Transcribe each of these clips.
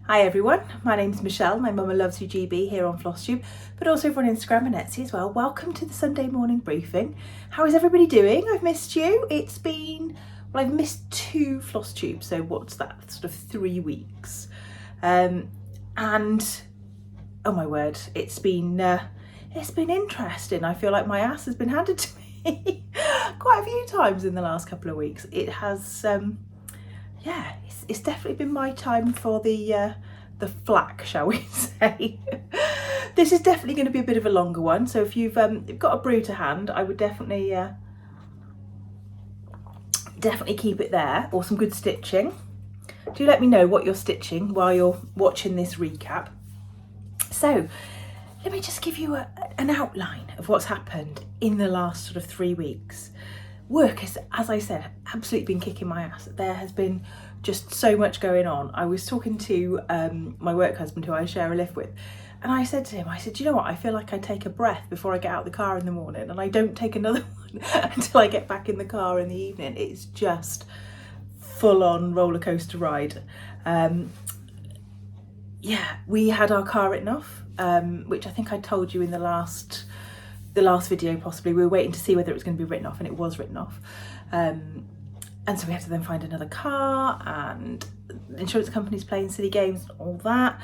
Hi everyone, my name's Michelle, my mama loves you GB here on FlossTube, but also over on Instagram and Etsy as well. Welcome to the Sunday morning briefing. How is everybody doing? I've missed you. It's been, well, I've missed 2 FlossTubes, so what's that, sort of 3 weeks. And oh my word, it's been interesting. I feel like my ass has been handed to me quite a few times in the last couple of weeks. It has, yeah, it's definitely been my time for the flack, shall we say. This is definitely going to be a bit of a longer one, so if you've got a brew to hand, I would definitely keep it there, or some good stitching. Do let me know what you're stitching while you're watching this recap. So let me just give you an outline of what's happened in the last sort of 3 weeks. Work has, as I said, absolutely been kicking my ass. There has been just so much going on. I was talking to my work husband, who I share a lift with, and I said to him, I said, you know what, I feel like I take a breath before I get out the car in the morning, and I don't take another one until I get back in the car in the evening. It's just full on roller coaster ride. Yeah, we had our car written off, which I think I told you in the last video possibly. We were waiting to see whether it was going to be written off, and it was written off. And so we had to then find another car, and the insurance company's playing silly games and all that.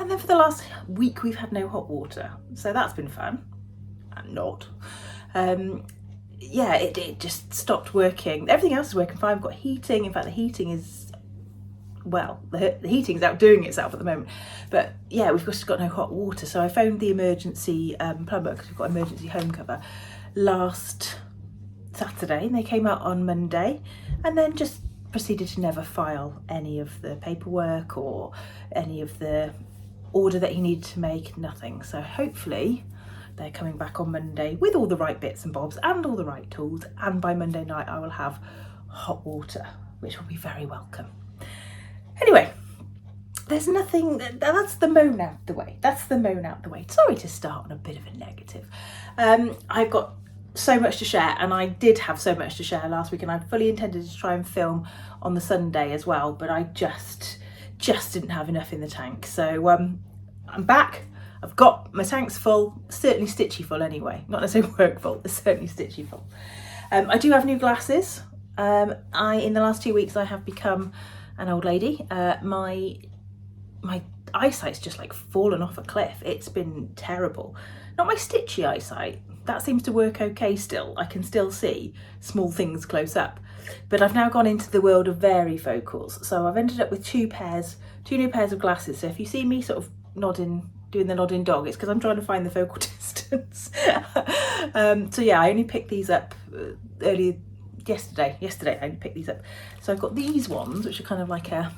And then for the last week we've had no hot water, so that's been fun. And not. Yeah, it just stopped working. Everything else is working fine. I've got heating. In fact, the heating is, well, the heating's outdoing itself at the moment. But yeah, we've just got no hot water. So I phoned the emergency plumber, because we've got emergency home cover, last Saturday, and they came out on Monday, and then just proceeded to never file any of the paperwork or any of the order that he needed to make, nothing. So hopefully they're coming back on Monday with all the right bits and bobs and all the right tools, and by Monday night I will have hot water, which will be very welcome. Anyway, there's nothing, that's the moan out the way. That's the moan out the way. Sorry to start on a bit of a negative. I've got so much to share, and I did have so much to share last week, and I fully intended to try and film on the Sunday as well, but I just didn't have enough in the tank. So I'm back. I've got my tanks full, certainly stitchy full anyway, not necessarily work full, but certainly stitchy full. I do have new glasses. In the last 2 weeks I have become an old lady. My eyesight's just like fallen off a cliff. It's been terrible. Not my stitchy eyesight, that seems to work okay still. I can still see small things close up, but I've now gone into the world of varifocals. So I've ended up with 2 new pairs of glasses. So if you see me sort of nodding, doing the nodding dog, it's because I'm trying to find the focal distance. So yeah, I only picked these up yesterday I only picked these up. So I've got these ones, which are kind of like a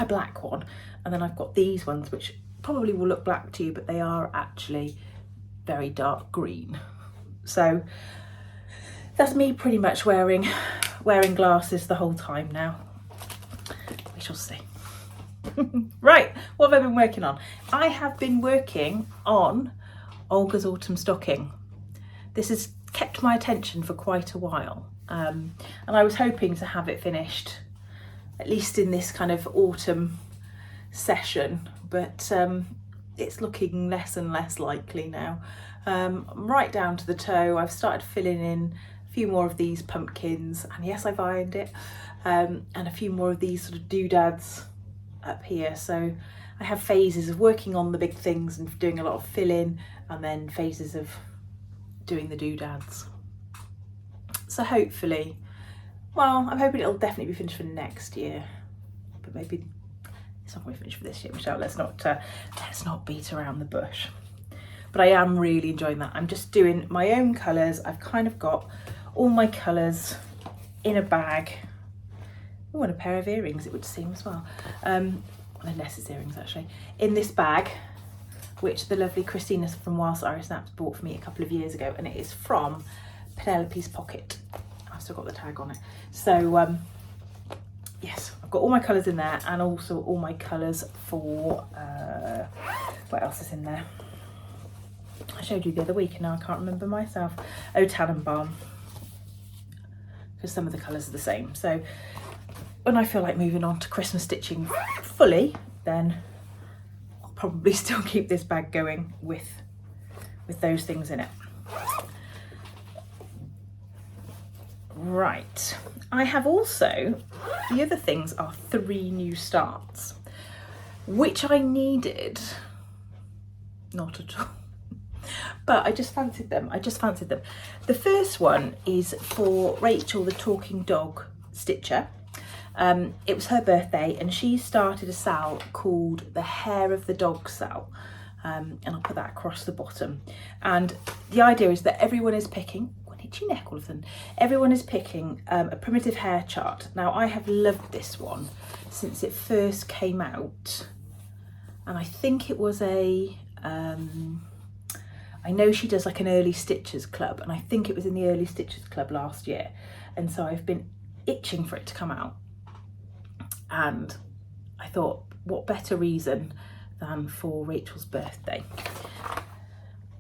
black one, and then I've got these ones which probably will look black to you, but they are actually very dark green. So that's me pretty much wearing glasses the whole time now. We shall see. Right, what have I been working on? I have been working on Olga's autumn stocking. This has kept my attention for quite a while, and I was hoping to have it finished at least in this kind of autumn session, but it's looking less and less likely now. I'm right down to the toe. I've started filling in a few more of these pumpkins, and yes, I've ironed it, and a few more of these sort of doodads up here. So I have phases of working on the big things and doing a lot of filling, and then phases of doing the doodads. So hopefully, well, I'm hoping it'll definitely be finished for next year, but maybe it's not going to be finished for this year, Michelle. Let's not beat around the bush. But I am really enjoying that. I'm just doing my own colours. I've kind of got all my colours in a bag. Oh, and a pair of earrings, it would seem, as well. Unless it's earrings, actually. In this bag, which the lovely Christina from Whilst Iris Snaps bought for me a couple of years ago, and it is from Penelope's Pocket. I've still got the tag on it. So, yes, I've got all my colours in there, and also all my colours for, what else is in there? I showed you the other week and now I can't remember myself. Oh, Tannenbaum, because some of the colours are the same. So when I feel like moving on to Christmas stitching fully, then I'll probably still keep this bag going with those things in it. Right, I have also, the other things are 3 new starts, which I needed, not at all, but I just fancied them. The first one is for Rachel, the talking dog stitcher. It was her birthday and she started a sal called the Hair of the Dog sal, and I'll put that across the bottom. And the idea is that everyone is picking, itchy neck all of them, everyone is picking a primitive hair chart. Now I have loved this one since it first came out, and I think it was a I know she does like an early stitchers club, and I think it was in the early stitchers club last year, and so I've been itching for it to come out, and I thought what better reason than for Rachel's birthday.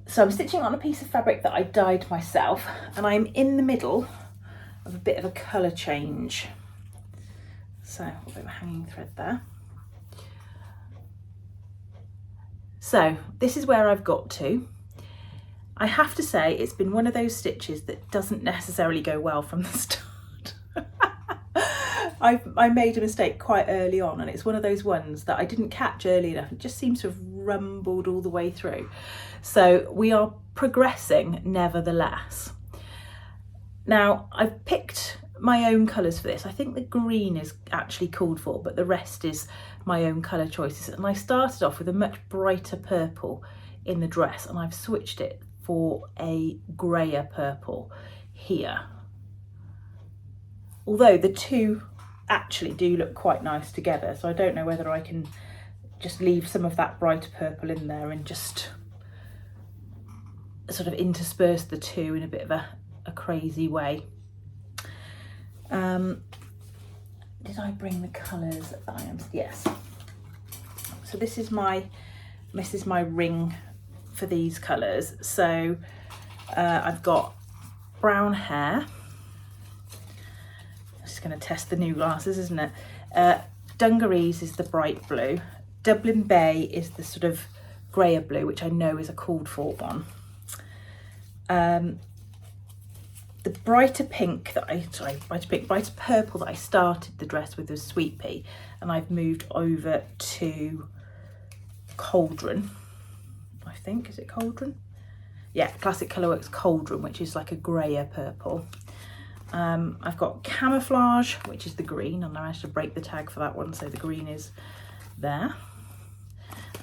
So I'm stitching on a piece of fabric that I dyed myself, and I'm in the middle of a bit of a colour change. So a bit of a hanging thread there. So this is where I've got to. I have to say it's been one of those stitches that doesn't necessarily go well from the start. I made a mistake quite early on, and it's one of those ones that I didn't catch early enough. It just seems to have rumbled all the way through. So we are progressing nevertheless. Now I've picked my own colours for this. I think the green is actually called for, but the rest is my own colour choices. And I started off with a much brighter purple in the dress, and I've switched it for a greyer purple here. Although the two actually do look quite nice together, so I don't know whether I can just leave some of that brighter purple in there and just sort of intersperse the two in a bit of a crazy way. Did I bring the colours that I am? Yes. So this is my ring for these colours. So I've got brown hair. I'm just going to test the new glasses, isn't it? Dungarees is the bright blue. Dublin Bay is the sort of greyer blue, which I know is a called for one. The brighter pink that brighter purple that I started the dress with was Sweet Pea, and I've moved over to Cauldron. I think, is it Cauldron? Yeah, Classic Colourworks Cauldron, which is like a greyer purple. I've got Camouflage, which is the green, and I managed to break the tag for that one, so the green is there.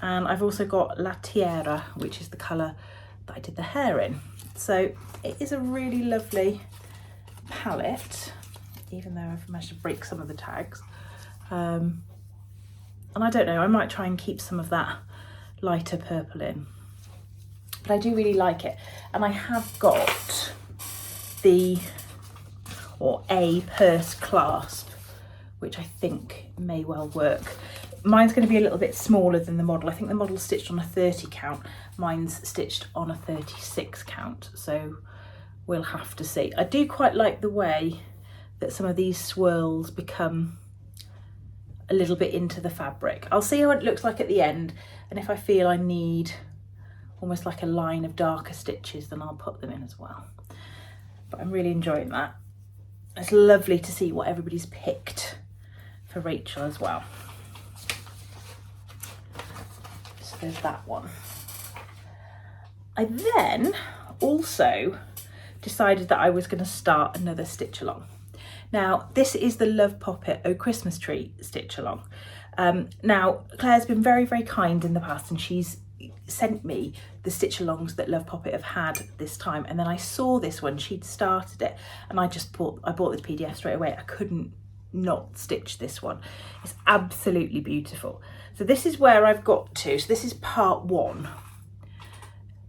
And I've also got La Tierra, which is the colour that I did the hair in. So it is a really lovely palette, even though I've managed to break some of the tags. And I don't know, I might try and keep some of that lighter purple in. But I do really like it. And I have got a purse clasp, which I think may well work. Mine's going to be a little bit smaller than the model. I think the model's stitched on a 30 count. Mine's stitched on a 36 count. So we'll have to see. I do quite like the way that some of these swirls become a little bit into the fabric. I'll see how it looks like at the end. And if I feel I need almost like a line of darker stitches, then I'll put them in as well. But I'm really enjoying that. It's lovely to see what everybody's picked for Rachel as well. So there's that one. I then also decided that I was going to start another stitch along. Now this is the Love Poppet Oh Christmas Tree stitch along. Now Claire's been very, very kind in the past, and she's sent me the stitch alongs that Love Poppet have had this time, and then I saw this one, she'd started it, and I bought the PDF straight away. I couldn't not stitch this one. It's absolutely beautiful. So this is where I've got to. So this is part one.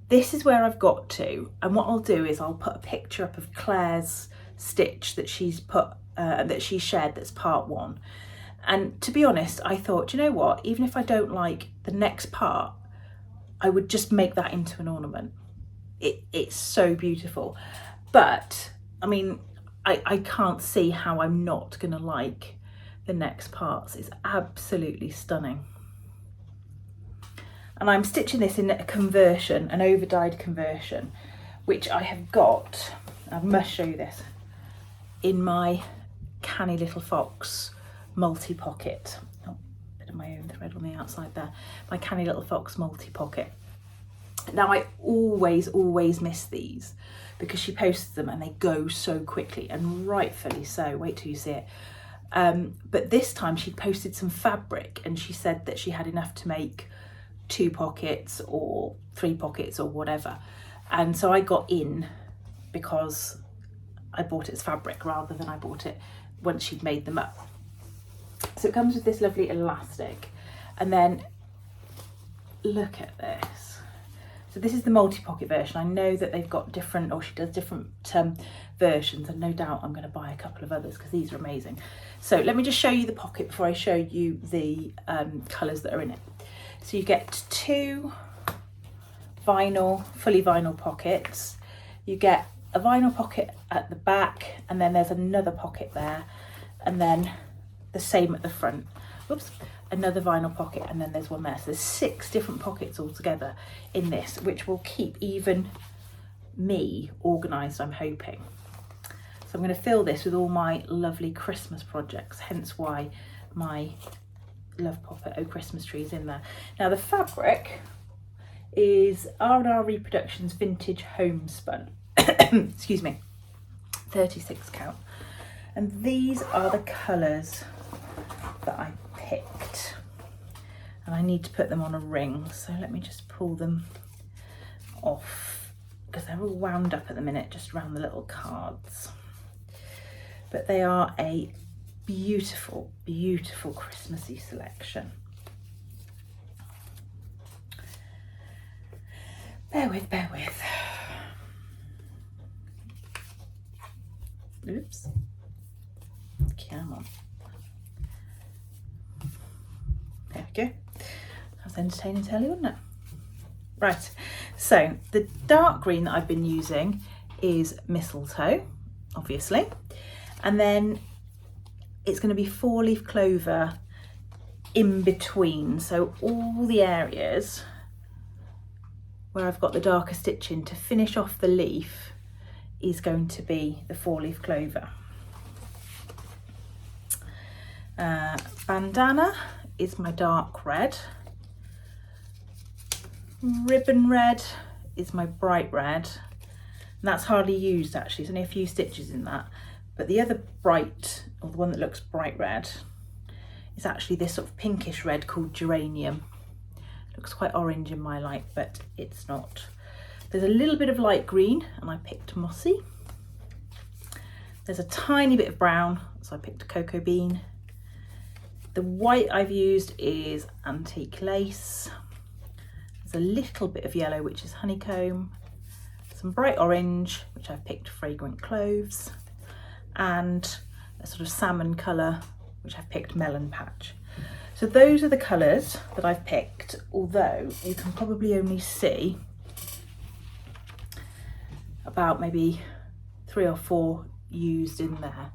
This is where I've got to, and what I'll do is I'll put a picture up of Claire's stitch that she's put that she shared, that's part one. And to be honest, I thought, do you know what, even if I don't like the next part, I would just make that into an ornament. It's so beautiful. But I mean, I can't see how I'm not gonna like the next parts. It's absolutely stunning. And I'm stitching this in a conversion, an over dyed conversion, which I have got, I must show you this, in my Canny Little Fox multi-pocket. Oh, bit of my own thread on the outside there. My Canny Little Fox multi-pocket. Now I always miss these because she posts them and they go so quickly, and rightfully so. Wait till you see it. But this time she posted some fabric and she said that she had enough to make 2 pockets or 3 pockets or whatever. And so I got in because I bought it as fabric rather than I bought it once she'd made them up. So it comes with this lovely elastic, and then look at this. So this is the multi-pocket version. I know that they've got different, or she does different versions, and no doubt I'm going to buy a couple of others because these are amazing. So let me just show you the pocket before I show you the colours that are in it. So you get 2 vinyl, fully vinyl pockets. You get a vinyl pocket at the back, and then there's another pocket there, and then the same at the front. Whoops. Another vinyl pocket, and then there's one there. So there's 6 different pockets altogether in this, which will keep even me organised, I'm hoping. So I'm going to fill this with all my lovely Christmas projects, hence why my Love Poppet Oh Christmas Tree is in there. Now the fabric is R&R Reproductions Vintage Homespun. Excuse me, 36 count. And these are the colours that I picked, and I need to put them on a ring, so let me just pull them off because they're all wound up at the minute just around the little cards. But they are a beautiful, beautiful Christmassy selection. Bear with. Oops. Come on. There we go. That's entertaining telly, wasn't it? Right, so the dark green that I've been using is mistletoe, obviously. And then it's going to be 4-leaf clover in between. So all the areas where I've got the darker stitching to finish off the leaf is going to be the 4-leaf clover. Bandana is my dark red. Ribbon red is my bright red. And that's hardly used actually, there's only a few stitches in that. But the other bright, or the one that looks bright red, is actually this sort of pinkish red called geranium. Looks quite orange in my light, but it's not. There's a little bit of light green, and I picked mossy. There's a tiny bit of brown, so I picked cocoa bean. The white I've used is antique lace. There's a little bit of yellow, which is honeycomb. Some bright orange, which I've picked fragrant cloves. And a sort of salmon colour, which I've picked melon patch. So those are the colours that I've picked, although you can probably only see about maybe 3 or 4 used in there.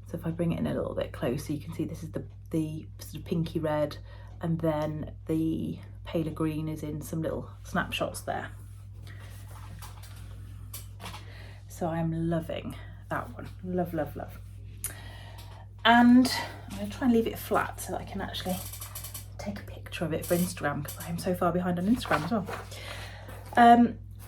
So if I bring it in a little bit closer, you can see this is the sort of pinky red, and then the paler green is in some little snapshots there. So I'm loving that one. Love, love, love. And I'm going to try and leave it flat so that I can actually take a picture of it for Instagram, because I am so far behind on Instagram as well.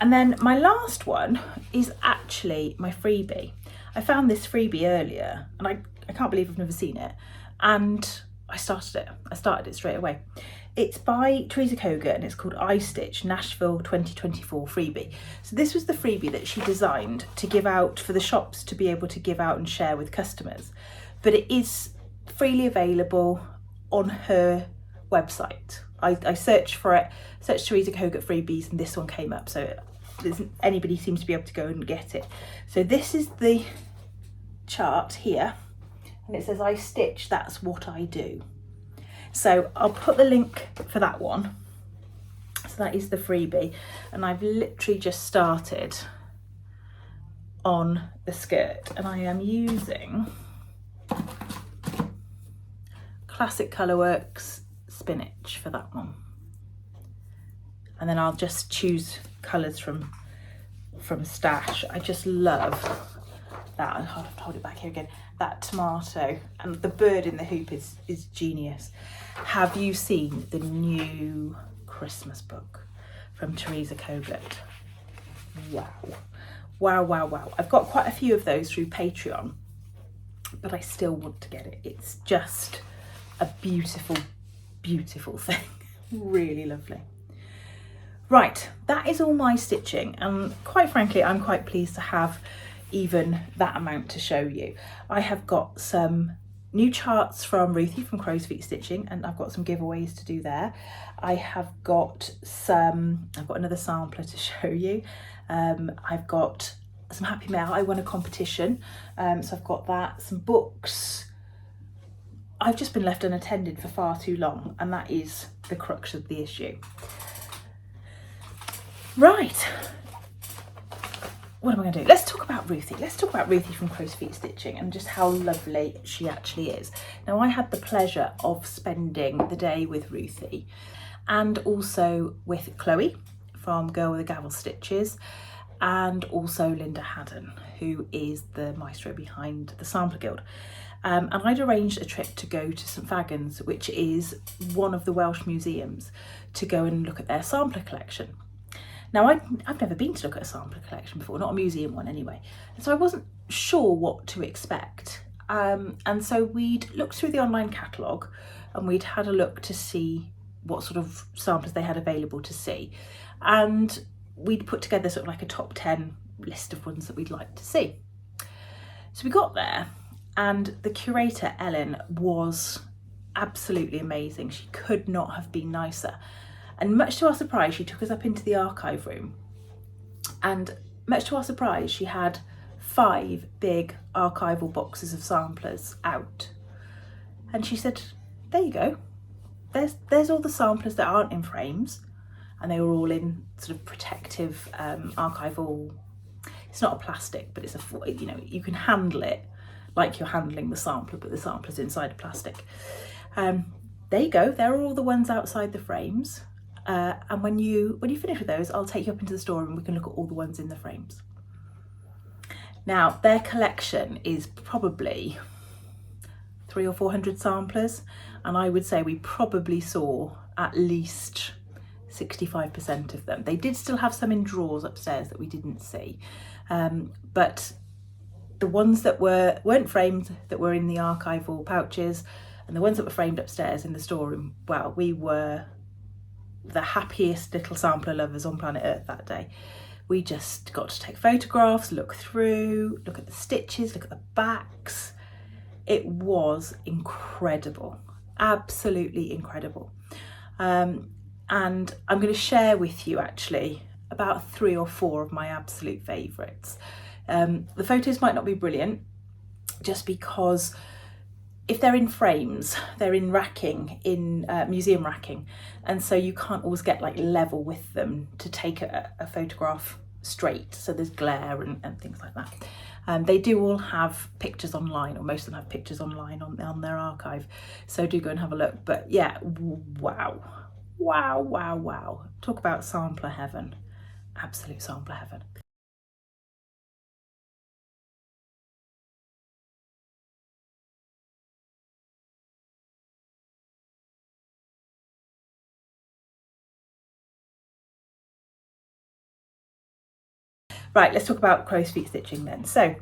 And then my last one is actually my freebie. I found this freebie earlier, and I can't believe I've never seen it. And I started it. I started it straight away. It's by Teresa Kogut, and it's called I Stitch Nashville 2024 Freebie. So this was the freebie that she designed to give out for the shops to be able to give out and share with customers. But it is freely available on her website. I searched for it, searched Teresa Kogut freebies, and this one came up. So anybody seems to be able to go and get it. So this is the chart here, and it says I stitch, that's what I do. So I'll put the link for that one. So that is the freebie, and I've literally just started on the skirt, and I am using Classic Colourworks Spinach for that one. and then I'll just choose colours from stash. I just love that. I'll have to hold it back here again. That tomato, and the bird in the hoop is genius. Have you seen the new Christmas book from Teresa Kogut? Wow. Wow, wow, wow. I've got quite a few of those through Patreon, but I still want to get it. It's just a beautiful, beautiful thing. Really lovely. Right, that is all my stitching, and quite frankly, I'm quite pleased to have even that amount to show you. I have got some new charts from Ruthie from Crowsfeet Stitching, and I've got some giveaways to do there. I've got another sampler to show you. I've got some Happy Mail. I won a competition, so I've got that, some books. I've just been left unattended for far too long, and that is the crux of the issue. Right, what am I going to do? Let's talk about Ruthie. Let's talk about Ruthie from Crowsfeet Stitching and just how lovely she actually is. Now, I had the pleasure of spending the day with Ruthie and also with Chloe from Girl with the Gavel Stitches, and also Linda Haddon, who is the maestro behind the Sampler Guild. And I'd arranged a trip to go to St Fagans, which is one of the Welsh museums, to go and look at their sampler collection. Now, I've never been to look at a sampler collection before, not a museum one anyway, so I wasn't sure what to expect. And so we'd looked through the online catalogue and we'd had a look to see what sort of samplers they had available to see. And we'd put together sort of like a top 10 list of ones that we'd like to see. So we got there, and the curator, Ellen, was absolutely amazing. She could not have been nicer. And much to our surprise, she took us up into the archive room. And much to our surprise, she had 5 big archival boxes of samplers out. And she said, there you go. There's all the samplers that aren't in frames. And they were all in sort of protective archival. It's not a plastic, but it's a, you know, you can handle it like you're handling the sampler, but the sampler's inside a plastic. There you go. There are all the ones outside the frames. And when you finish with those, I'll take you up into the store and we can look at all the ones in the frames. Now, their collection is probably 300 or 400 samplers, and I would say we probably saw at least 65% of them. They did still have some in drawers upstairs that we didn't see, but the ones that weren't framed, that were in the archival pouches, and the ones that were framed upstairs in the storeroom, well, we were the happiest little sampler lovers on planet Earth that day. We just got to take photographs, look through, look at the stitches, look at the backs. It was incredible, absolutely incredible. And I'm going to share with you actually about 3 or 4 of my absolute favourites. The photos might not be brilliant, just because if they're in frames, they're in racking, in museum racking, and so you can't always get like level with them to take a photograph straight, so there's glare and things like that. They do all have pictures online, or most of them have pictures online on their archive, so do go and have a look. But yeah, wow, wow, wow, wow. Talk about sampler heaven, absolute sampler heaven. Right, let's talk about Crowsfeet Stitching then. So,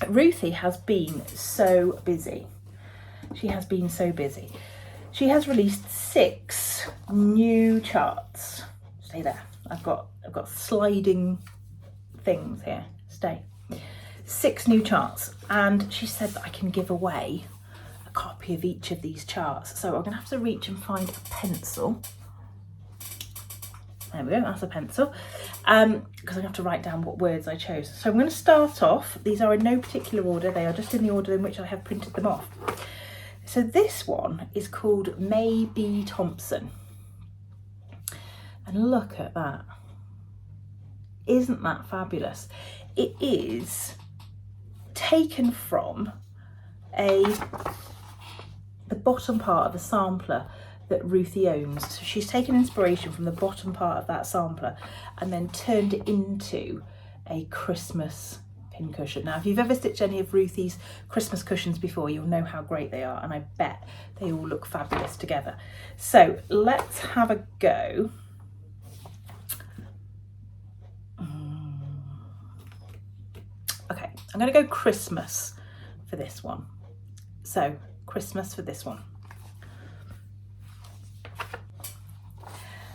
Ruthie has been so busy. She has been so busy. She has released 6 new charts. Stay there. I've got sliding things here. Stay. 6 new charts, and she said that I can give away a copy of each of these charts. So I'm going to have to reach and find a pencil. There we go, that's a pencil, because I'm going to have to write down what words I chose. So I'm going to start off, these are in no particular order, they are just in the order in which I have printed them off. So this one is called May B. Thompson. And look at that. Isn't that fabulous? It is taken from the bottom part of a sampler that Ruthie owns. So she's taken inspiration from the bottom part of that sampler and then turned it into a Christmas pincushion. Now, if you've ever stitched any of Ruthie's Christmas cushions before, you'll know how great they are, and I bet they all look fabulous together. So let's have a go. Okay, I'm going to go Christmas for this one. So Christmas for this one.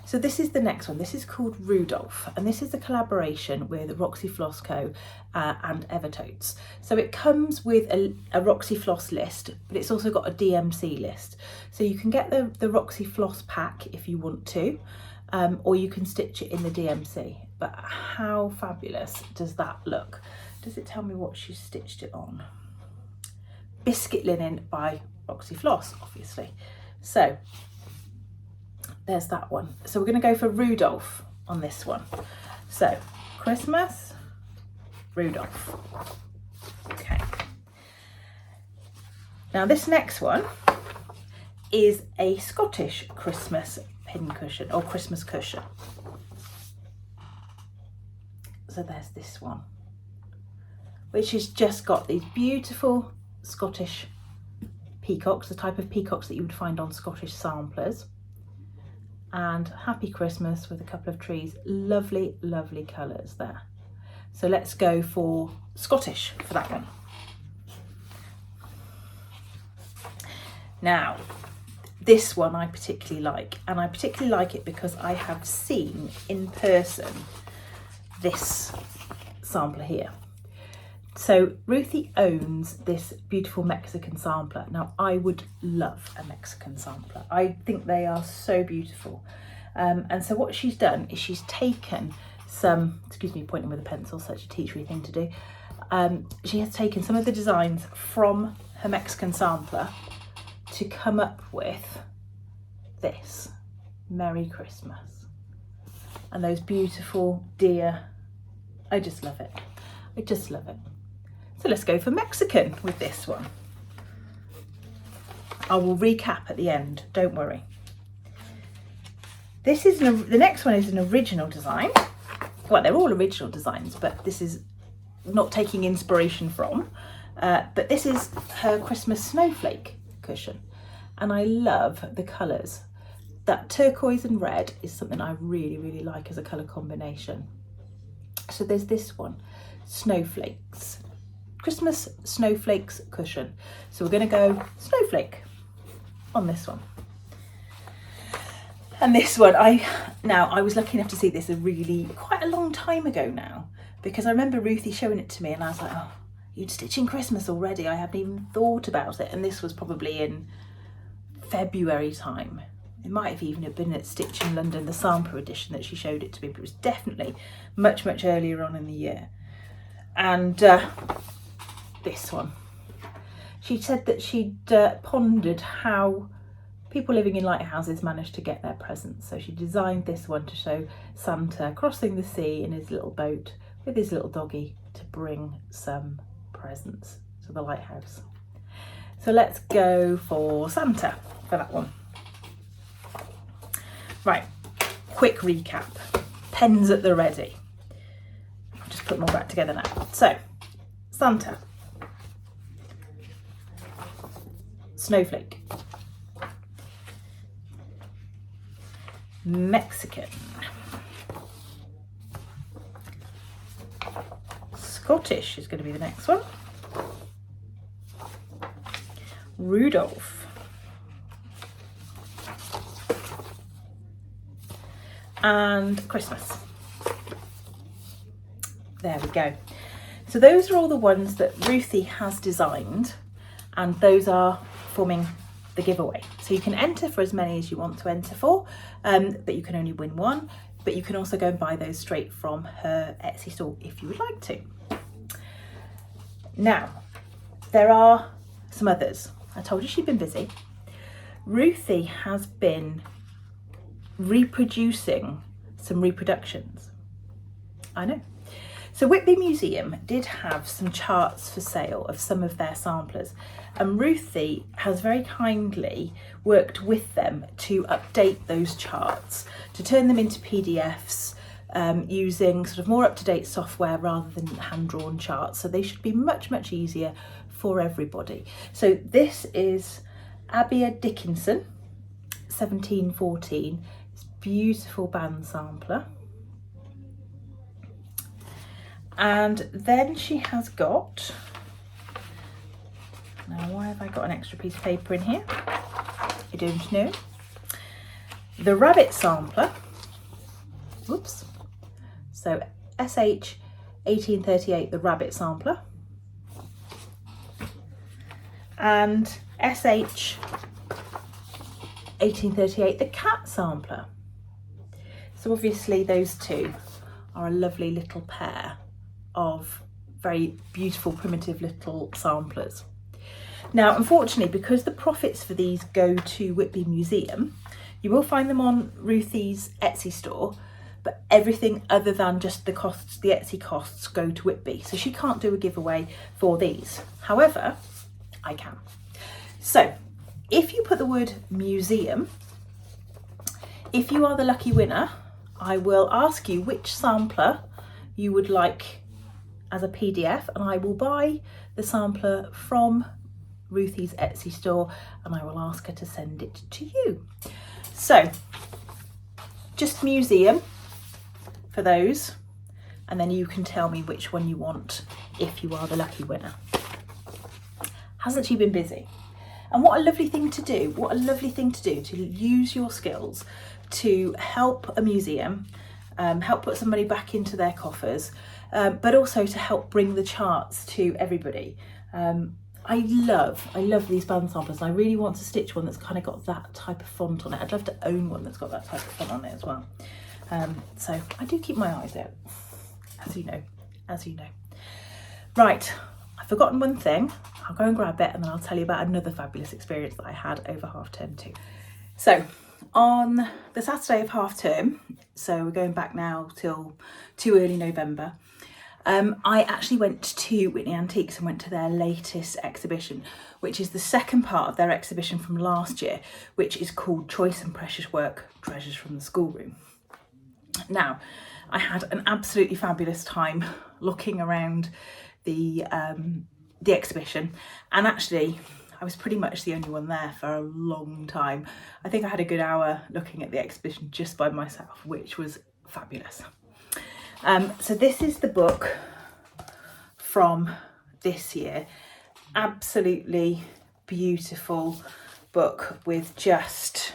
So this is the next one. This is called Rudolph, and this is a collaboration with Roxy Floss Co. And Evertotes. So it comes with a Roxy Floss list, but it's also got a DMC list. So you can get the Roxy Floss pack if you want to, or you can stitch it in the DMC. But how fabulous does that look? Does it tell me what she stitched it on? Biscuit linen by Roxy Floss, obviously. So there's that one. So we're going to go for Rudolph on this one. So Christmas, Rudolph. Okay. Now this next one is a Scottish Christmas pincushion or Christmas cushion. So there's this one, which has just got these beautiful Scottish peacocks, the type of peacocks that you would find on Scottish samplers. And Happy Christmas with a couple of trees. Lovely, lovely colours there. So let's go for Scottish for that one. Now, this one I particularly like, and I particularly like it because I have seen in person this sampler here. So Ruthie owns this beautiful Mexican sampler. Now I would love a Mexican sampler. I think they are so beautiful. And so what she's done is she's taken some, excuse me pointing with a pencil, such a teachery thing to do. She has taken some of the designs from her Mexican sampler to come up with this, Merry Christmas. And those beautiful deer, I just love it. I just love it. So let's go for Mexican with this one. I will recap at the end, don't worry. This is the next one is an original design. Well, they're all original designs, but this is not taking inspiration from. But this is her Christmas snowflake cushion. And I love the colours. That turquoise and red is something I really, really like as a colour combination. So there's this one, snowflakes. Christmas snowflakes cushion. So we're going to go snowflake on this one. And this one, I was lucky enough to see this quite a long time ago now, because I remember Ruthie showing it to me and I was like, oh, you'd stitching Christmas already? I haven't even thought about it. And this was probably in February time. It might have even been at Stitch in London, the sampler edition that she showed it to me, but it was definitely much, much earlier on in the year. And this one, she said that she'd pondered how people living in lighthouses managed to get their presents. So she designed this one to show Santa crossing the sea in his little boat with his little doggy to bring some presents to the lighthouse. So let's go for Santa for that one. Right, quick recap. Pens at the ready. I'll just put them all back together now. So, Santa. Snowflake. Mexican. Scottish is going to be the next one. Rudolph. And Christmas. There we go. So those are all the ones that Ruthie has designed, and those are forming the giveaway. So you can enter for as many as you want to enter for, but you can only win one. But you can also go and buy those straight from her Etsy store if you would like to. Now, there are some others. I told you she'd been busy. Ruthie has been reproducing some reproductions. I know. So Whitby Museum did have some charts for sale of some of their samplers, and Ruthie has very kindly worked with them to update those charts, to turn them into PDFs, using sort of more up-to-date software rather than hand-drawn charts. So they should be much, much easier for everybody. So this is Abia Dickinson, 1714. It's beautiful band sampler. And then she has got, now why have I got an extra piece of paper in here? I don't know. The rabbit sampler. Whoops. So SH 1838, the rabbit sampler. And SH 1838, the cat sampler. So obviously those two are a lovely little pair of very beautiful primitive little samplers. Now unfortunately, because the profits for these go to Whitby Museum, you will find them on Ruthie's Etsy store, but everything other than just the costs, the Etsy costs, go to Whitby. So she can't do a giveaway for these. However, I can. So if you put the word museum, if you are the lucky winner, I will ask you which sampler you would like as a PDF, and I will buy the sampler from Ruthie's Etsy store and I will ask her to send it to you. So just museum for those, and then you can tell me which one you want if you are the lucky winner. Hasn't she been busy? And what a lovely thing to do, what a lovely thing to do, to use your skills to help a museum, help put some money back into their coffers, but also to help bring the charts to everybody. I love these band samplers, and I really want to stitch one that's kind of got that type of font on it. I'd love to own one that's got that type of font on it as well. So I do keep my eyes out, as you know. Right, I've forgotten one thing. I'll go and grab it and then I'll tell you about another fabulous experience that I had over half term too. So on the Saturday of half term, so we're going back now to early November, I actually went to Whitney Antiques and went to their latest exhibition, which is the second part of their exhibition from last year, which is called Choice and Precious Work, Treasures from the Schoolroom. Now, I had an absolutely fabulous time looking around the exhibition, and actually I was pretty much the only one there for a long time. I think I had a good hour looking at the exhibition just by myself, which was fabulous. So this is the book from this year. Absolutely beautiful book with just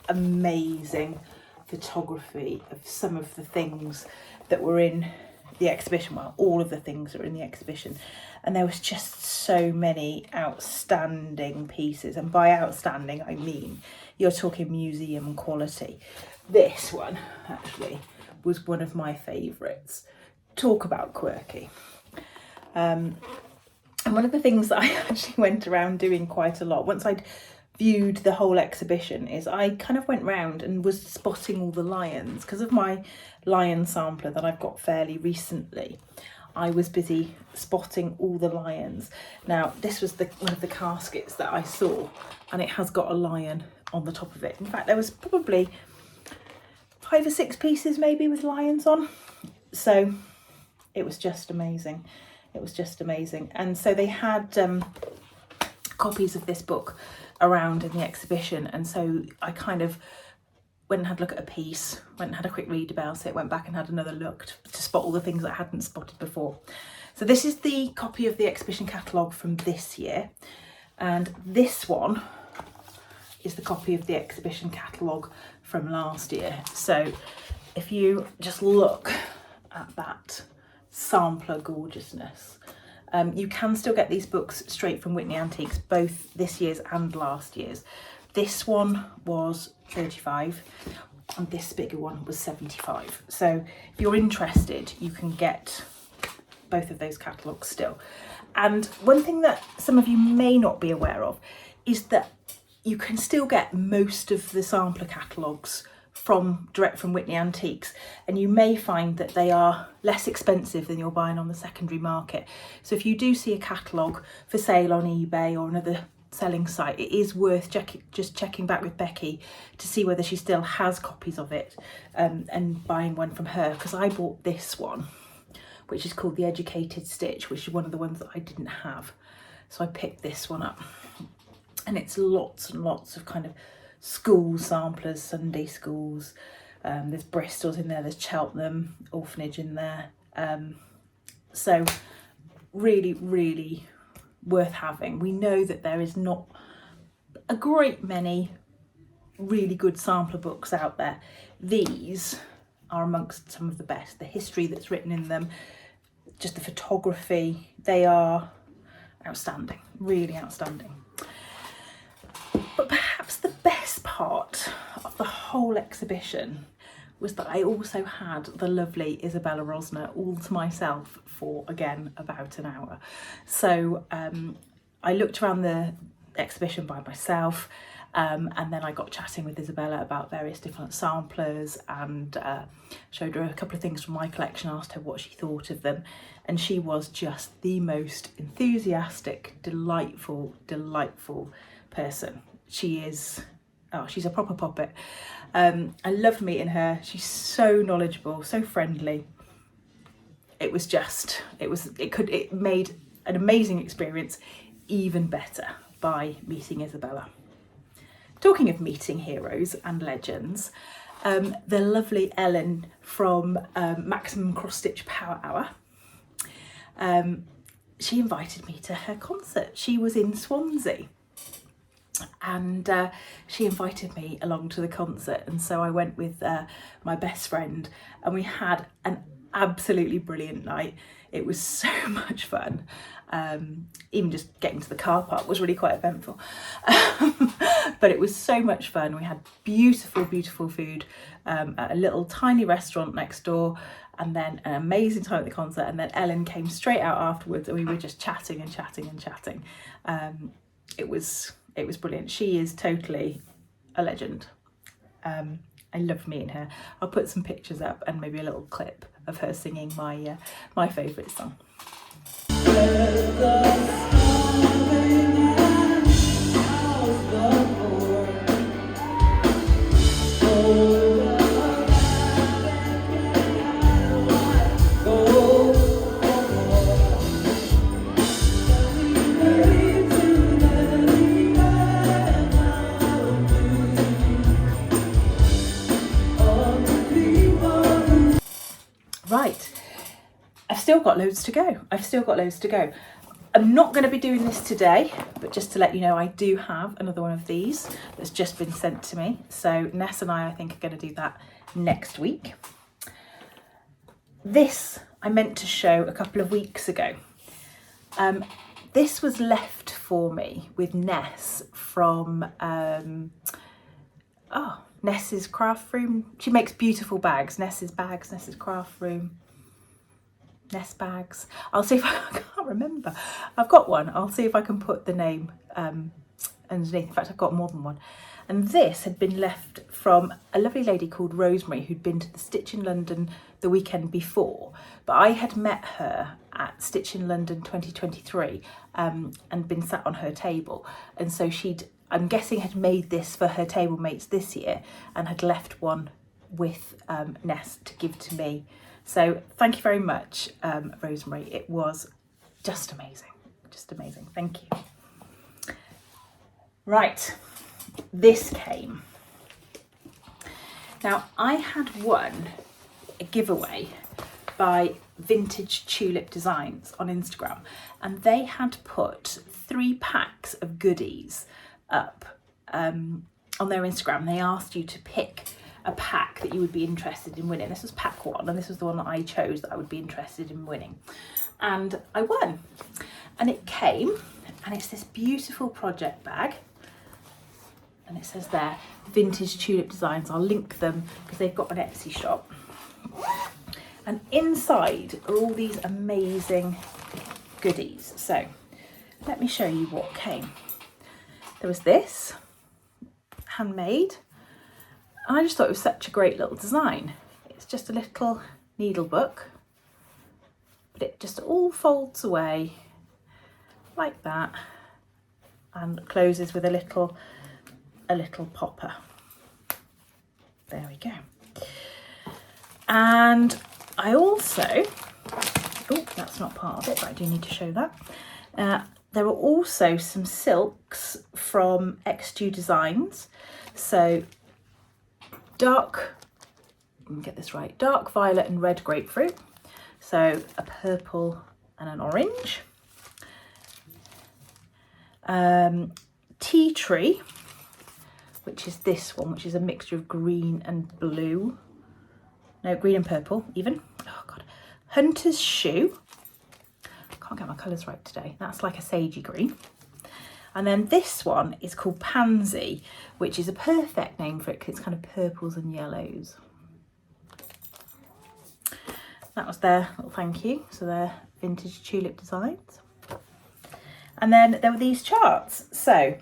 amazing photography of some of the things that were in the exhibition. Well, all of the things that were in the exhibition, and there was just so many outstanding pieces, and by outstanding I mean you're talking museum quality. This one actually was one of my favourites. Talk about quirky. And one of the things that I actually went around doing quite a lot once I'd viewed the whole exhibition is I kind of went round and was spotting all the lions. Because of my lion sampler that I've got fairly recently, I was busy spotting all the lions. Now this was one of the caskets that I saw, and it has got a lion on the top of it. In fact, there was probably 5 or 6 pieces maybe with lions on. So it was just amazing. It was just amazing. And so they had copies of this book around in the exhibition, and so I kind of went and had a look at a piece, went and had a quick read about it, went back and had another look to spot all the things that I hadn't spotted before. So this is the copy of the exhibition catalogue from this year, and this one is the copy of the exhibition catalogue from last year. So if you just look at that sampler gorgeousness, you can still get these books straight from Whitney Antiques, both this year's and last year's. This one was 35 and this bigger one was 75. So if you're interested, you can get both of those catalogues still. And one thing that some of you may not be aware of is that you can still get most of the sampler catalogues direct from Whitney Antiques, and you may find that they are less expensive than you're buying on the secondary market. So if you do see a catalogue for sale on eBay or another selling site, it is worth just checking back with Becky to see whether she still has copies of it, and buying one from her, because I bought this one, which is called the Educated Stitch, which is one of the ones that I didn't have. So I picked this one up, and it's lots and lots of kind of school samplers, Sunday schools. There's Bristol's in there, there's Cheltenham Orphanage in there. So really, really worth having. We know that there is not a great many really good sampler books out there. These are amongst some of the best. The history that's written in them, just the photography, they are outstanding, really outstanding. But perhaps the best part of the whole exhibition was that I also had the lovely Isabella Rosner all to myself for, again, about an hour. So I looked around the exhibition by myself, and then I got chatting with Isabella about various different samplers, and showed her a couple of things from my collection, asked her what she thought of them, and she was just the most enthusiastic, delightful person. She is, oh, she's a proper poppet. I loved meeting her. She's so knowledgeable, so friendly. It was just, it made an amazing experience even better by meeting Isabella. Talking of meeting heroes and legends, the lovely Ellen from Maximum Cross Stitch Power Hour, she invited me to her concert. She was in Swansea, and she invited me along to the concert, and so I went with my best friend, and we had an absolutely brilliant night. It was so much fun. Even just getting to the car park was really quite eventful. But it was so much fun. We had beautiful food at a little tiny restaurant next door, and then an amazing time at the concert, and then Ellen came straight out afterwards, and we were just chatting. It was brilliant. She is totally a legend. I loved meeting her. I'll put some pictures up and maybe a little clip of her singing my favourite song. Right, I've still got loads to go. I'm not going to be doing this today, but just to let you know, I do have another one of these that's just been sent to me. So Ness and I think, are going to do that next week. This I meant to show a couple of weeks ago. This was left for me with Ness from Ness's Craft Room. She makes beautiful bags. Ness's Bags, Ness's Craft Room, Ness Bags. I'll see if I can't remember. I've got one. I'll see if I can put the name underneath. In fact, I've got more than one. And this had been left from a lovely lady called Rosemary, who'd been to the Stitch in London the weekend before. But I had met her at Stitch in London 2023 and been sat on her table. And so I'm guessing had made this for her table mates this year and had left one with Ness to give to me. So thank you very much, Rosemary. It was just amazing. Thank you. Right, this came. Now, I had won a giveaway by Vintage Tulip Designs on Instagram, and they had put 3 packs of goodies up on their Instagram. They asked you to pick a pack that you would be interested in winning. This was pack 1, and this was the one that I chose that I would be interested in winning. And I won. And it came, and it's this beautiful project bag. And it says there, Vintage Tulip Designs. I'll link them because they've got an Etsy shop. And inside are all these amazing goodies. So let me show you what came. There was this, handmade. And I just thought it was such a great little design. It's just a little needle book, but it just all folds away like that and closes with a little popper. There we go. And I also, oh, that's not part of it, but I do need to show that. There are also some silks from Xjudesign. So dark, let me get this right, dark violet and red grapefruit. So a purple and an orange. Tea tree, which is this one, which is a mixture of green and blue. No, green and purple even. Oh God. Hunter's shoe. Can't get my colours right today. That's like a sagey green. And then this one is called Pansy, which is a perfect name for it because it's kind of purples and yellows. That was their little thank you. So they're vintage tulip designs. And then there were these charts. So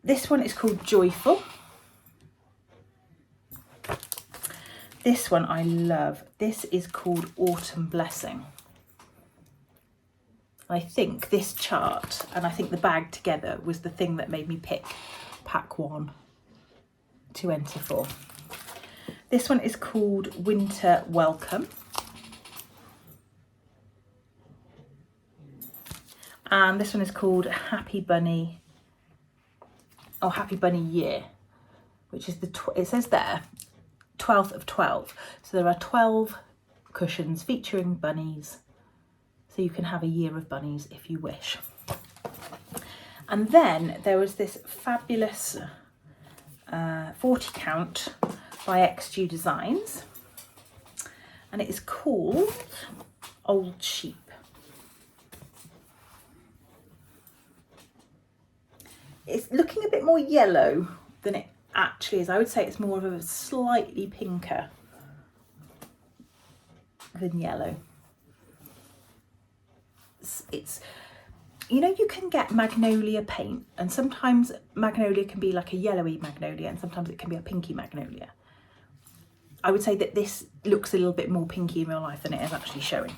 this one is called Joyful. This one I love. This is called Autumn Blessing. I think this chart and I think the bag together was the thing that made me pick pack 1 to enter for. This one is called Winter Welcome. And this one is called Happy Bunny, or Happy Bunny Year, which is it says there, 12th of 12. So there are 12 cushions featuring bunnies. So you can have a year of bunnies if you wish. And then there was this fabulous 40 count by Xjudesign, and it is called Old Sheep. It's looking a bit more yellow than it actually is. I would say it's more of a slightly pinker than yellow. It's, you know, you can get magnolia paint, and sometimes magnolia can be like a yellowy magnolia and sometimes it can be a pinky magnolia. I would say that this looks a little bit more pinky in real life than it is actually showing.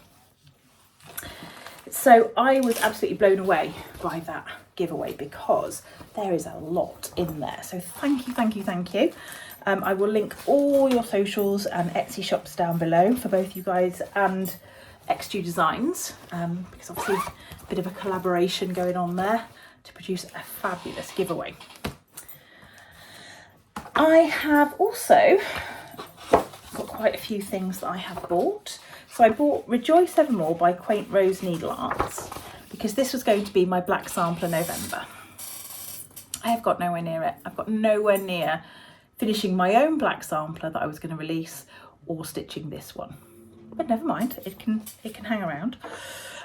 So I was absolutely blown away by that giveaway because there is a lot in there. So thank you, thank you, thank you. I will link all your socials and Etsy shops down below for both you guys and Xjudesign, because obviously a bit of a collaboration going on there to produce a fabulous giveaway. I have also got quite a few things that I have bought. So I bought Rejoice Evermore by Quaint Rose Needle Arts because this was going to be my black sampler November. I have got nowhere near it. I've got nowhere near finishing my own black sampler that I was going to release or stitching this one. But never mind, it can hang around.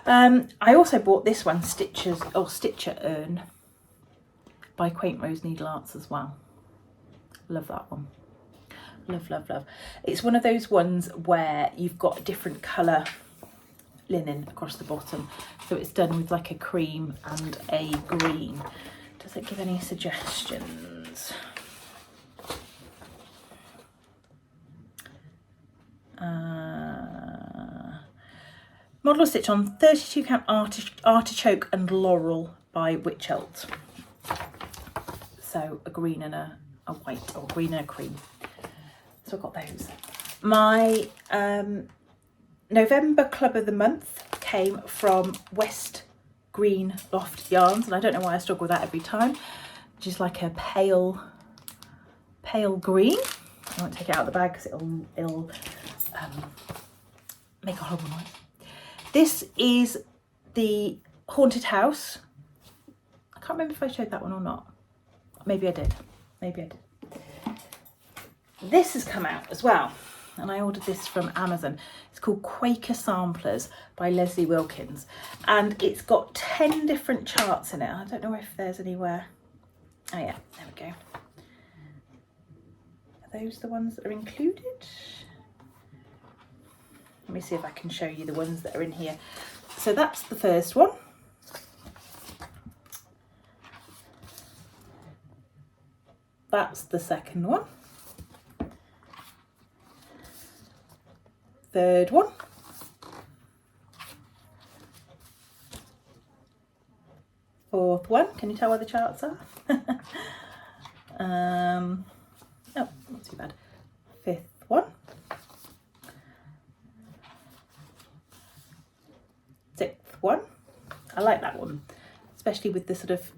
I also bought this one, Stitcher Urn by Quaint Rose Needle Arts as well. Love that one. Love, love, love. It's one of those ones where you've got a different colour linen across the bottom. So it's done with like a cream and a green. Does it give any suggestions? Model stitch on 32 count artichoke and laurel by Witchelt. So a green and a white, or green and a cream. So I've got those. My November Club of the Month came from West Green Loft Yarns, and I don't know why I struggle with that every time, which is like a pale green. I won't take it out of the bag because it'll make a horrible noise. This is the Haunted House. I can't remember if I showed that one or not. Maybe I did. Maybe I did. This has come out as well, and I ordered this from Amazon. It's called Quaker Samplers by Leslie Wilkins, and it's got 10 different charts in it. I don't know if there's anywhere. Oh yeah, there we go. Are those the ones that are included? Let me see if I can show you the ones that are in here. So that's the first one. That's the second one. Third one. Fourth one. Can you tell where the charts are? Oh, not too bad. Fifth one. Sixth one. I like that one, especially with the sort of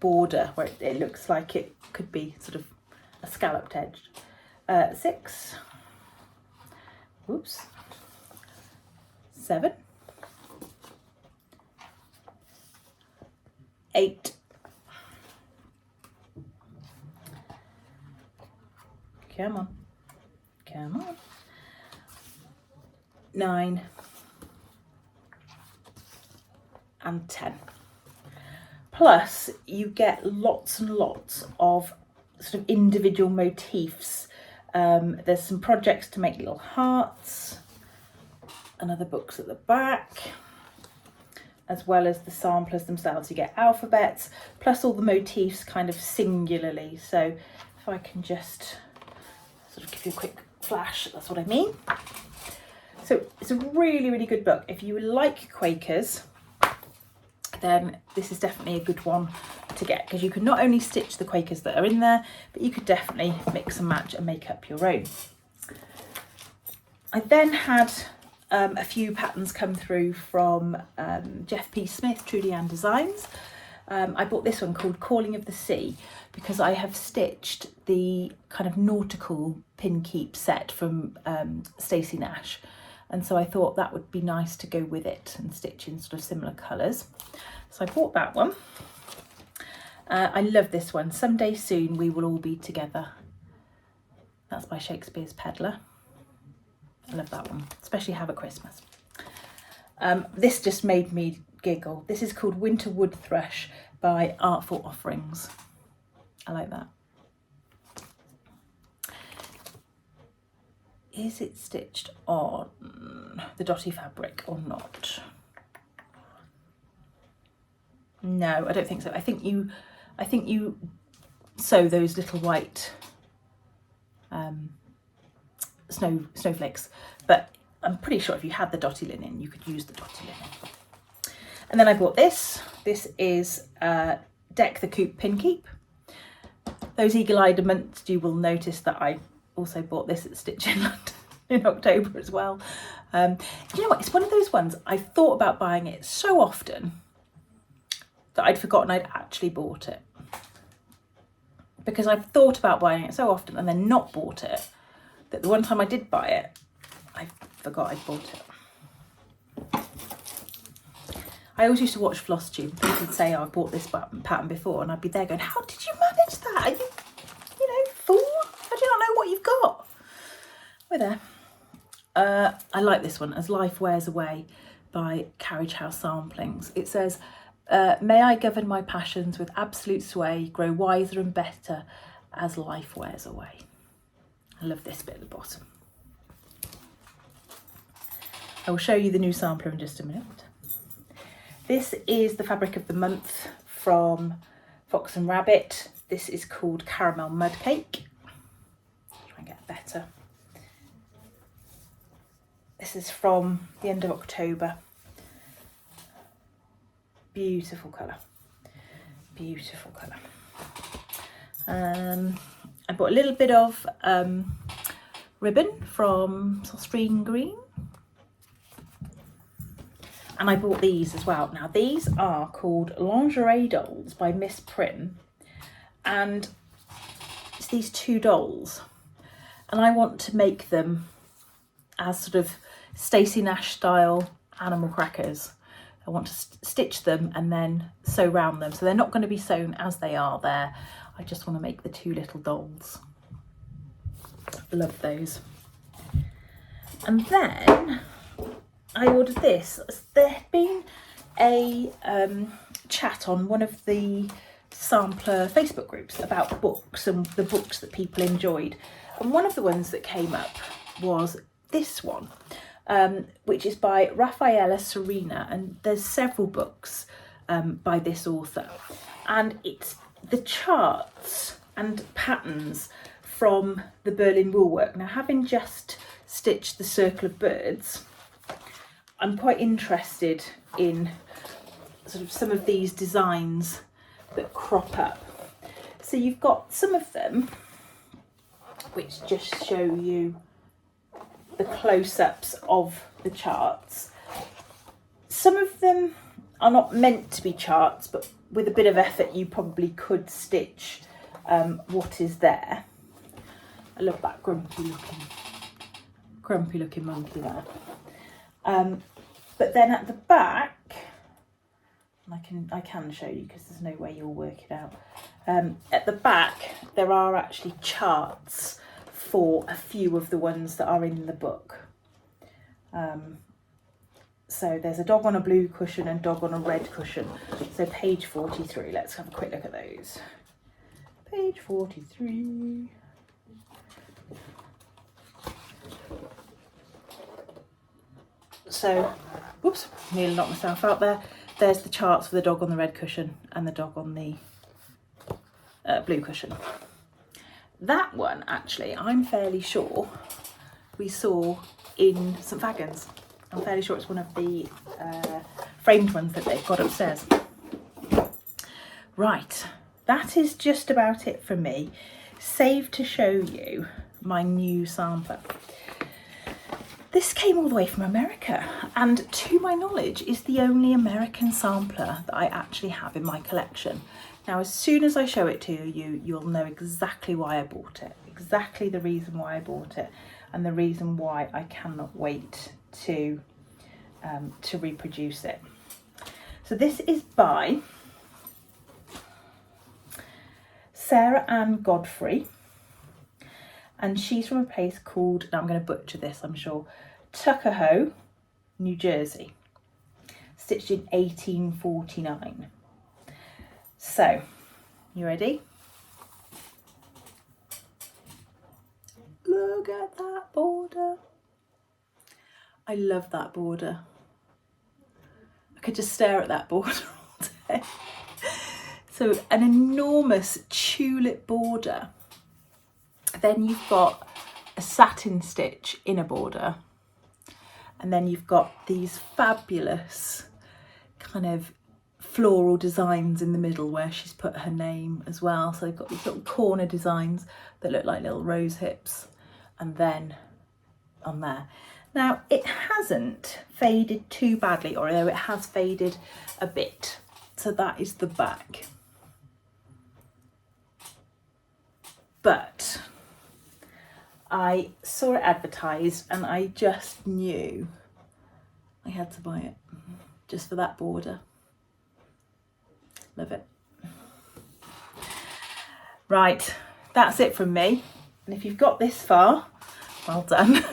border where it looks like it could be sort of a scalloped edge. 6. Oops. 7. 8. Come on. Come on. 9. And 10. Plus you get lots and lots of sort of individual motifs. There's some projects to make little hearts and other books at the back, as well as the samplers themselves. You get alphabets plus all the motifs kind of singularly. So if I can just sort of give you a quick flash, that's what I mean. So it's a really, really good book. If you like Quakers, then this is definitely a good one to get, because you can not only stitch the Quakers that are in there, but you could definitely mix and match and make up your own. I then had a few patterns come through from Jeff P. Smith, Xjudesign. I bought this one called Calling of the Sea because I have stitched the kind of nautical pin keep set from Stacey Nash, and so I thought that would be nice to go with it and stitch in sort of similar colours. So I bought that one. I love this one. Someday Soon We Will All Be Together. That's by Shakespeare's Peddler. I love that one, especially Have a Christmas. This just made me giggle. This is called Winter Wood Thrush by Artful Offerings. I like that. Is it stitched on the dotty fabric or not? No, I don't think so. I think you sew those little white snowflakes, but I'm pretty sure if you had the dotty linen, you could use the dotty linen. And then I bought this. This is Deck the Coop Pin Keep. Those eagle-eyed amongst you will notice that I also bought this at Stitch in London in October as well. You know what? It's one of those ones I've thought about buying it so often that I'd forgotten I'd actually bought it. Because I've thought about buying it so often and then not bought it, that the one time I did buy it, I forgot I'd bought it. I always used to watch FlossTube. People would say, oh, I bought this pattern before, and I'd be there going, how did you manage that? Are you fool? How do you not know what you've got? We're there. I like this one, As Life Wears Away by Carriage House Samplings. It says, may I govern my passions with absolute sway, grow wiser and better as life wears away. I love this bit at the bottom. I will show you the new sampler in just a minute. This is the fabric of the month from Fox and Rabbit. This is called Caramel Mud Cake. Try and get better. This is from the end of October. Beautiful colour. Beautiful colour. I bought a little bit of ribbon from Austrian Green. And I bought these as well. Now these are called Lingerie Dolls by Miss Prim. And it's these 2 dolls. And I want to make them as sort of Stacey Nash style animal crackers. I want to stitch them and then sew round them. So they're not going to be sewn as they are there. I just want to make the 2 little dolls. Love those. And then I ordered this. There had been a chat on one of the sampler Facebook groups about books and the books that people enjoyed. And one of the ones that came up was this one, which is by Raffaella Serena. And there's several books by this author. And it's the charts and patterns from the Berlin woolwork. Now, having just stitch the circle of birds, I'm quite interested in sort of some of these designs that crop up. So you've got some of them which just show you the close-ups of the charts. Some of them are not meant to be charts, but with a bit of effort you probably could stitch what is there. I love that grumpy looking monkey there. But then at the back, I can show you because there's no way you'll work it out. At the back there are actually charts for a few of the ones that are in the book. So there's a dog on a blue cushion and dog on a red cushion. So page 43, let's have a quick look at those. Page 43. So, whoops, nearly knocked myself out there. There's the charts for the dog on the red cushion and the dog on the blue cushion. That one, actually, I'm fairly sure we saw in St Fagans. I'm fairly sure it's one of the framed ones that they've got upstairs. Right, that is just about it from me, save to show you my new sampler. This came all the way from America, and to my knowledge is the only American sampler that I actually have in my collection. Now, as soon as I show it to you, you'll know exactly why I bought it, exactly the reason why I bought it, and the reason why I cannot wait to reproduce it. So this is by Sarah Ann Godfrey, and she's from a place called, now I'm going to butcher this I'm sure, Tuckahoe, New Jersey, stitched in 1849. So, you ready? Look at that border. I love that border. I could just stare at that border all day. So an enormous tulip border. Then you've got a satin stitch inner border. And then you've got these fabulous kind of floral designs in the middle where she's put her name as well. So they've got these little corner designs that look like little rose hips. And then on there. Now, it hasn't faded too badly, although it has faded a bit. So that is the back. But I saw it advertised and I just knew I had to buy it just for that border. Love it. Right, that's it from me. And if you've got this far, well done.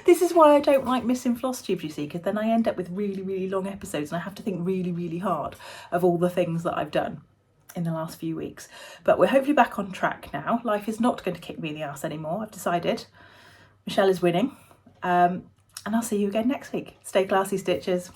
This is why I don't like missing FlossTube, you see, because then I end up with really, really long episodes and I have to think really, really hard of all the things that I've done in the last few weeks. But we're hopefully back on track now. Life is not going to kick me in the arse anymore, I've decided. Michelle is winning. And I'll see you again next week. Stay classy, stitchers.